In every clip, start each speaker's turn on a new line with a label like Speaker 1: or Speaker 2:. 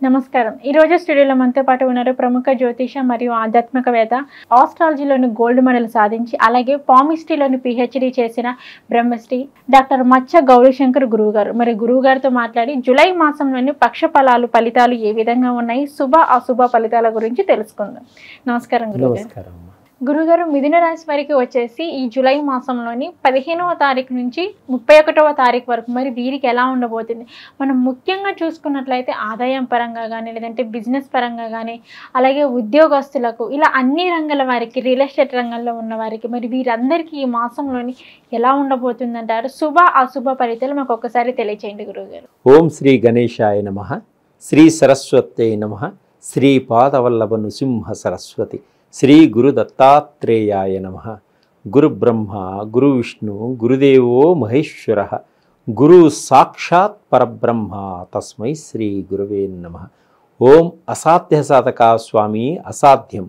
Speaker 1: నమస్కారం. ఈ రోజు స్టూడియోలో మనతో పాటు ఉన్నారు ప్రముఖ జ్యోతిష మరియు ఆధ్యాత్మికవేత్త, ఆస్ట్రాలజీలోని గోల్డ్ మెడల్ సాధించి అలాగే పామిస్ట్రీలోని పిహెచ్డి చేసిన బ్రహ్మశ్రీ డాక్టర్ మచ్చ గౌరీశంకర్ గురువు గారు. మరి గురువు గారితో మాట్లాడి జూలై మాసంలోని పక్ష ఫలితాలు ఏ విధంగా ఉన్నాయి, శుభ అశుభ ఫలితాల గురించి తెలుసుకుందాం. నమస్కారం గురువు గారు. గురుగారు, మిథున రాశి వారికి వచ్చేసి ఈ జూలై మాసంలోని 15వ తారీఖు నుంచి 31వ తారీఖు వరకు మరి వీరికి ఎలా ఉండబోతుంది? మనం ముఖ్యంగా చూసుకున్నట్లయితే ఆదాయం పరంగా కానీ, లేదంటే బిజినెస్ పరంగా కానీ, అలాగే ఉద్యోగస్తులకు, ఇలా అన్ని రంగాల వారికి, రియల్ ఎస్టేట్ రంగంలో ఉన్న వారికి మరి వీరందరికీ ఈ మాసంలోని ఎలా ఉండబోతుంది అంటారు? శుభ అశుభ ఫలితాలు మాకు ఒక్కసారి తెలియచేయండి గురువుగారు.
Speaker 2: ఓం శ్రీ గణేశాయ నమః, శ్రీ సరస్వత్యై నమః, శ్రీ పాదవల్లభ నృసింహ సరస్వతి, శ్రీ గురు దత్తాత్రేయాయ నమః. గురు బ్రహ్మ గురు విష్ణు గురుదేవో మహేశ్వర, గురు సాక్షాత్ పరబ్రహ్మ, తస్మై శ్రీ గురవే నమః. ఓం అసాధ్య సాధక స్వామి అసాధ్యం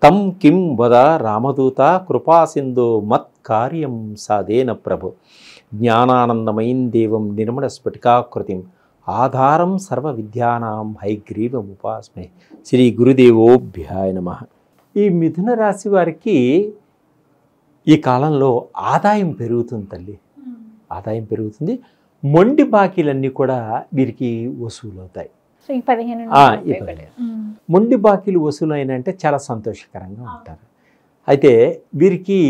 Speaker 2: తం కిం వద రామదూత, కృపాసింధో మత్ కార్యం సాధేన ప్రభు. జ్ఞానానందమయం దేవం నిర్మల స్ఫటికాకృతిం, ఆధారం సర్వ విద్యానాం హైగ్రీవముపాస్మే. శ్రీ గురుదేవోభ్యాయ నమః. ఈ మిథున రాశి వారికి ఈ కాలంలో ఆదాయం పెరుగుతుంది తల్లి, ఆదాయం పెరుగుతుంది. మొండి బాకీలన్నీ కూడా వీరికి వసూలు అవుతాయి. మొండి బాకీలు వసూలు అయినంటే చాలా సంతోషకరంగా ఉంటారు. అయితే వీరికి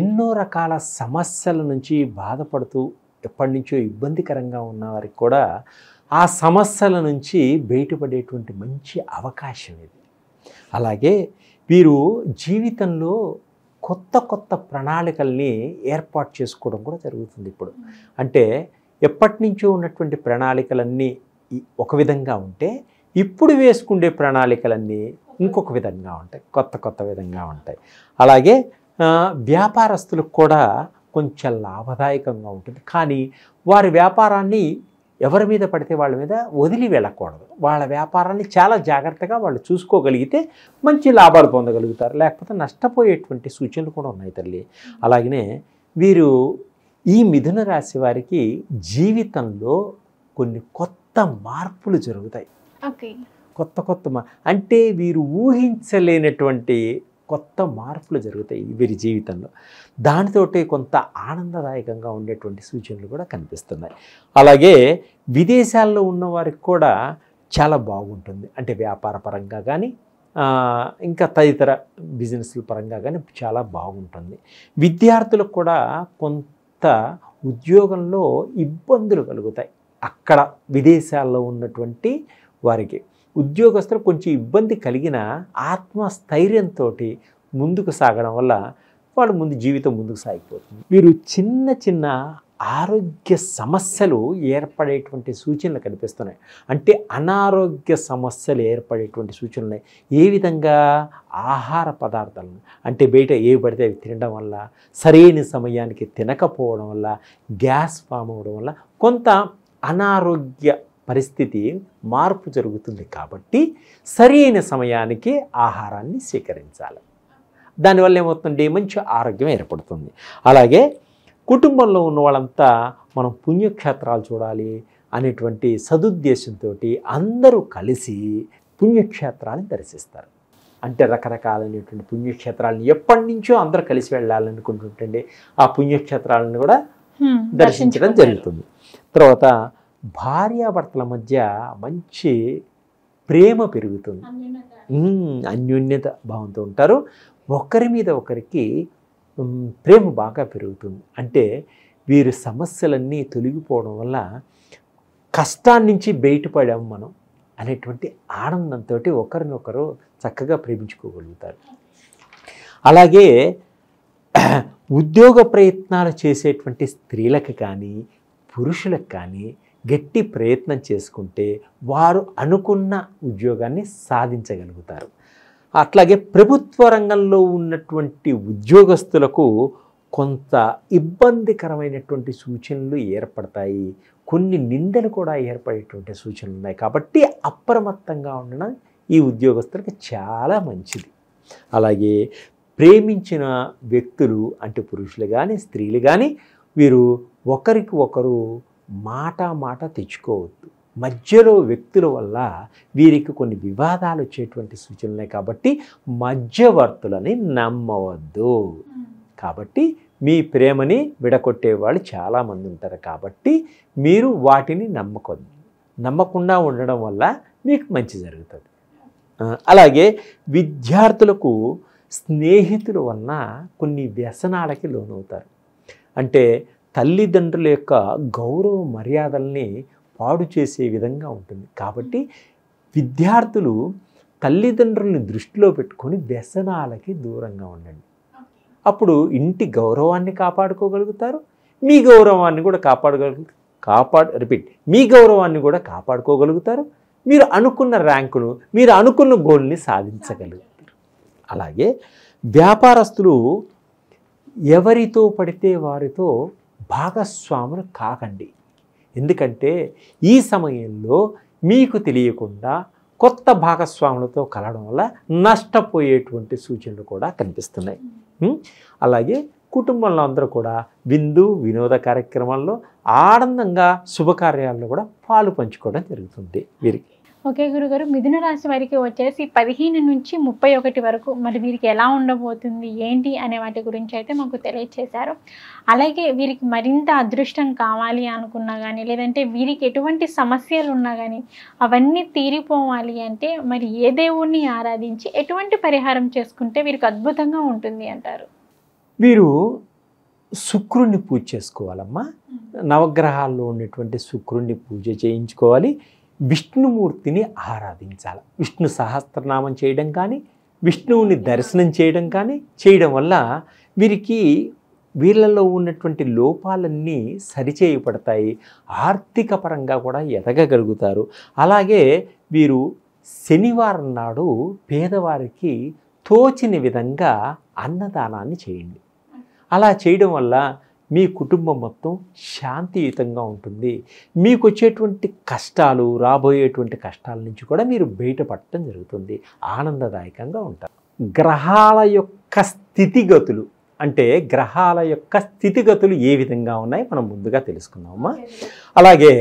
Speaker 2: ఎన్నో రకాల సమస్యల నుంచి బాధపడుతూ ఎప్పటి నుంచో ఇబ్బందికరంగా ఉన్న వారికి కూడా ఆ సమస్యల నుంచి బయటపడేటువంటి మంచి అవకాశం ఇది. అలాగే వీరు జీవితంలో కొత్త కొత్త ప్రణాళికల్ని ఏర్పాటు చేసుకోవడం కూడా జరుగుతుంది. ఇప్పుడు అంటే ఎప్పటి నుంచో ఉన్నటువంటి ప్రణాళికలన్నీ ఒక విధంగా ఉంటే ఇప్పుడు వేసుకునే ప్రణాళికలన్నీ ఇంకొక విధంగా ఉంటాయి, కొత్త కొత్త విధంగా ఉంటాయి. అలాగే వ్యాపారస్తులకు కూడా కొంచెం లాభదాయకంగా ఉంటుంది. కానీ వారి వ్యాపారాన్ని ఎవరి మీద పడితే వాళ్ళ మీద వదిలి వెళ్ళకూడదు. వాళ్ళ వ్యాపారాన్ని చాలా జాగ్రత్తగా వాళ్ళు చూసుకోగలిగితే మంచి లాభాలు పొందగలుగుతారు, లేకపోతే నష్టపోయేటువంటి సూచనలు కూడా ఉన్నాయి తల్లి. అలాగనే వీరు ఈ మిథున రాశి వారికి జీవితంలో కొన్ని కొత్త మార్పులు జరుగుతాయి. కొత్త కొత్త అంటే వీరు ఊహించలేనటువంటి కొత్త మార్పులు జరుగుతాయి వీరి జీవితంలో. దానితోటే కొంత ఆనందదాయకంగా ఉండేటువంటి సూచనలు కూడా కనిపిస్తున్నాయి. అలాగే విదేశాల్లో ఉన్న వారికి కూడా చాలా బాగుంటుంది. అంటే వ్యాపార పరంగా కానీ ఇంకా తదితర బిజినెస్ల పరంగా కానీ చాలా బాగుంటుంది. విద్యార్థులకు కూడా కొంత ఉద్యోగంలో ఇబ్బందులు కలుగుతాయి. అక్కడ విదేశాల్లో ఉన్నటువంటి వారికి ఉద్యోగస్తులు కొంచెం ఇబ్బంది కలిగిన ఆత్మస్థైర్యంతో ముందుకు సాగడం వల్ల వాళ్ళు జీవితం ముందుకు సాగిపోతుంది. వీరు చిన్న చిన్న ఆరోగ్య సమస్యలు ఏర్పడేటువంటి సూచనలు కనిపిస్తున్నాయి. అంటే అనారోగ్య సమస్యలు ఏర్పడేటువంటి సూచనలు ఉన్నాయి. ఏ విధంగా? ఆహార పదార్థాలను అంటే బయట ఏవి పడితే అవి తినడం వల్ల, సరైన సమయానికి తినకపోవడం వల్ల, గ్యాస్ ఫామ్ అవ్వడం వల్ల కొంత అనారోగ్య పరిస్థితి మార్పు జరుగుతుంది. కాబట్టి సరైన సమయానికి ఆహారాన్ని స్వీకరించాలి. దానివల్ల ఏమవుతుంది? మంచి ఆరోగ్యం ఏర్పడుతుంది. అలాగే కుటుంబంలో ఉన్న వాళ్ళంతా మనం పుణ్యక్షేత్రాలు చూడాలి అనేటువంటి సదుద్దేశంతో అందరూ కలిసి పుణ్యక్షేత్రాలను దర్శిస్తారు. అంటే రకరకాలైనటువంటి పుణ్యక్షేత్రాలను ఎప్పటి నుంచో అందరూ కలిసి వెళ్ళాలనుకుంటుంటే ఆ పుణ్యక్షేత్రాలను కూడా దర్శించడం జరుగుతుంది. తర్వాత భార్యాభర్తల మధ్య మంచి ప్రేమ పెరుగుతుంది, అన్యోన్యత భావంతో ఉంటారు. ఒకరి మీద ఒకరికి ప్రేమ బాగా పెరుగుతుంది. అంటే వీరి సమస్యలన్నీ తొలగిపోవడం వల్ల కష్టాన్ని నుంచి బయటపడాము మనం అనేటువంటి ఆనందంతో ఒకరినొకరు చక్కగా ప్రేమించుకోగలుగుతారు. అలాగే ఉద్యోగ ప్రయత్నాలు చేసేటువంటి స్త్రీలకు కానీ పురుషులకు కానీ గట్టి ప్రయత్నం చేసుకుంటే వారు అనుకున్న ఉద్యోగాన్ని సాధించగలుగుతారు. అట్లాగే ప్రభుత్వ రంగంలో ఉన్నటువంటి ఉద్యోగస్తులకు కొంత ఇబ్బందికరమైనటువంటి సూచనలు ఏర్పడతాయి. కొన్ని నిందలు కూడా ఏర్పడేటువంటి సూచనలు ఉన్నాయి. కాబట్టి అప్రమత్తంగా ఉండడం ఈ ఉద్యోగస్తులకు చాలా మంచిది. అలాగే ప్రేమించిన వ్యక్తులు అంటే పురుషులు కానీ స్త్రీలు కానీ వీరు ఒకరికి ఒకరు మాట తెచ్చుకోవద్దు. మధ్యలో వ్యక్తుల వల్ల వీరికి కొన్ని వివాదాలు వచ్చేటువంటి సూచనలే కాబట్టి మధ్యవర్తులని నమ్మవద్దు. కాబట్టి మీ ప్రేమని విడగొట్టేవాళ్ళు చాలామంది ఉంటారు కాబట్టి మీరు వాటిని నమ్మకుండా ఉండడం వల్ల మీకు మంచి జరుగుతుంది. అలాగే విద్యార్థులకు స్నేహితుల వలన కొన్ని వ్యసనాలకి లోనవుతారు. అంటే తల్లిదండ్రుల యొక్క గౌరవ మర్యాదల్ని పాడు చేసే విధంగా ఉంటుంది. కాబట్టి విద్యార్థులు తల్లిదండ్రుల్ని దృష్టిలో పెట్టుకొని వ్యసనాలకి దూరంగా ఉండండి. అప్పుడు ఇంటి గౌరవాన్ని కాపాడుకోగలుగుతారు, మీ గౌరవాన్ని కూడా మీ గౌరవాన్ని కూడా కాపాడుకోగలుగుతారు. మీరు అనుకున్న ర్యాంకును, మీరు అనుకున్న గోల్ని సాధించగలుగుతారు. అలాగే వ్యాపారస్తులు ఎవరితో పడితే వారితో భాగస్వాములు కాకండి. ఎందుకంటే ఈ సమయంలో మీకు తెలియకుండా కొత్త భాగస్వాములతో కలవడం వల్ల నష్టపోయేటువంటి సూచనలు కూడా కనిపిస్తున్నాయి. అలాగే కుటుంబంలో అందరూ కూడా విందు వినోద కార్యక్రమాల్లో ఆనందంగా శుభకార్యాల్లో కూడా పాలు పంచుకోవడం జరుగుతుంది వీరికి.
Speaker 1: ఓకే గురుగారు, మిథున రాశి వారికి వచ్చేసి 15 నుంచి 31 వరకు మరి వీరికి ఎలా ఉండబోతుంది ఏంటి అనే వాటి గురించి అయితే మాకు తెలియచేశారు. అలాగే వీరికి మరింత అదృష్టం కావాలి అనుకున్నా కానీ, లేదంటే వీరికి ఎటువంటి సమస్యలు ఉన్నా కానీ అవన్నీ తీరిపోవాలి అంటే మరి ఏ దేవుణ్ణి ఆరాధించి ఎటువంటి పరిహారం చేసుకుంటే వీరికి అద్భుతంగా ఉంటుంది అంటారు?
Speaker 2: వీరు శుక్రుణ్ణి పూజ చేసుకోవాలమ్మా. నవగ్రహాల్లో ఉన్నటువంటి శుక్రుణ్ణి పూజ చేయించుకోవాలి. విష్ణుమూర్తిని ఆరాధించాలి. విష్ణు సహస్రనామం చేయడం కానీ, విష్ణువుని దర్శనం చేయడం కానీ చేయడం వల్ల వీళ్ళలో ఉన్నటువంటి లోపాలన్నీ సరిచేయబడతాయి. ఆర్థిక పరంగా కూడా ఎదగగలుగుతారు. అలాగే వీరు శనివారం నాడు పేదవారికి తోచిన విధంగా అన్నదానాన్ని చేయండి. అలా చేయడం వల్ల మీ కుటుంబం మొత్తం శాంతియుతంగా ఉంటుంది. మీకు వచ్చేటువంటి కష్టాలు, రాబోయేటువంటి కష్టాల నుంచి కూడా మీరు బయటపడటం జరుగుతుంది. ఆనందదాయకంగా ఉంటారు. గ్రహాల యొక్క స్థితిగతులు అంటే గ్రహాల యొక్క స్థితిగతులు ఏ విధంగా ఉన్నాయి మనం ముందుగా తెలుసుకుందామమ్మా. అలాగే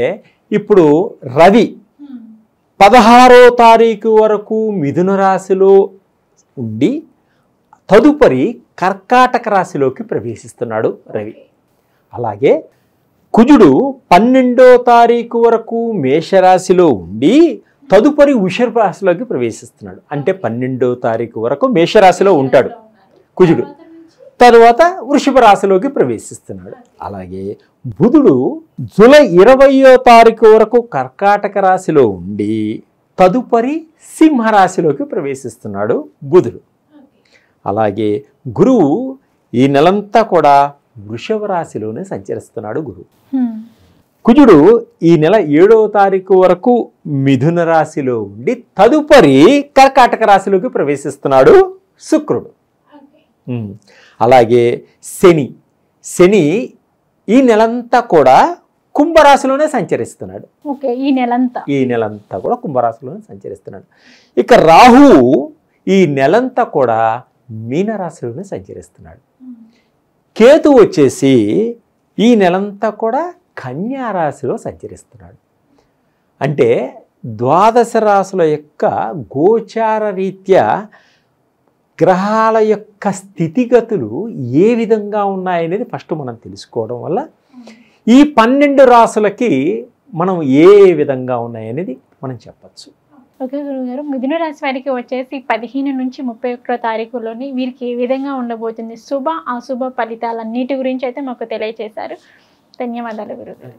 Speaker 2: ఇప్పుడు రవి 16వ తారీఖు వరకు మిథున రాశిలో ఉండి తదుపరి కర్కాటక రాశిలోకి ప్రవేశిస్తున్నాడు రవి. అలాగే కుజుడు 12వ తారీఖు వరకు మేషరాశిలో ఉండి తదుపరి వృషభ రాశిలోకి ప్రవేశిస్తున్నాడు. అంటే 12వ తారీఖు వరకు మేషరాశిలో ఉంటాడు కుజుడు, తరువాత వృషభ రాశిలోకి ప్రవేశిస్తున్నాడు. అలాగే బుధుడు జూలై 20వ తారీఖు వరకు కర్కాటక రాశిలో ఉండి తదుపరి సింహరాశిలోకి ప్రవేశిస్తున్నాడు బుధుడు. అలాగే గురువు ఈ నెలంతా కూడా వృషభ రాశిలోనే సంచరిస్తున్నాడు గురువు. కుజుడు ఈ నెల 7వ తారీఖు వరకు మిథున రాశిలో ఉండి తదుపరి కర్కాటక రాశిలోకి ప్రవేశిస్తున్నాడు శుక్రుడు. అలాగే శని ఈ నెలంతా కూడా కుంభరాశిలోనే సంచరిస్తున్నాడు. ఈ నెలంతా కూడా కుంభరాశిలోనే సంచరిస్తున్నాడు. ఇక రాహువు ఈ నెలంతా కూడా మీనరాశిలోనే సంచరిస్తున్నాడు. కేతు వచ్చేసి ఈ నెలంతా కూడా కన్యా రాశిలో సంచరిస్తున్నాడు. అంటే ద్వాదశ రాశుల యొక్క గోచార రీత్యా గ్రహాల యొక్క స్థితిగతులు ఏ విధంగా ఉన్నాయనేది ఫస్ట్ మనం తెలుసుకోవడం వల్ల ఈ 12 రాశులకి మనం ఏ విధంగా ఉన్నాయనేది మనం చెప్పచ్చు.
Speaker 1: ఓకే గురుగారు, మిథున రాశి వారికి వచ్చేసి 15 నుంచి 31 తారీఖులోని వీరికి ఏ విధంగా ఉండబోతుంది, శుభ అశుభ ఫలితాలన్నిటి గురించి అయితే మాకు తెలియజేశారు. ధన్యవాదాలు గురుగారు.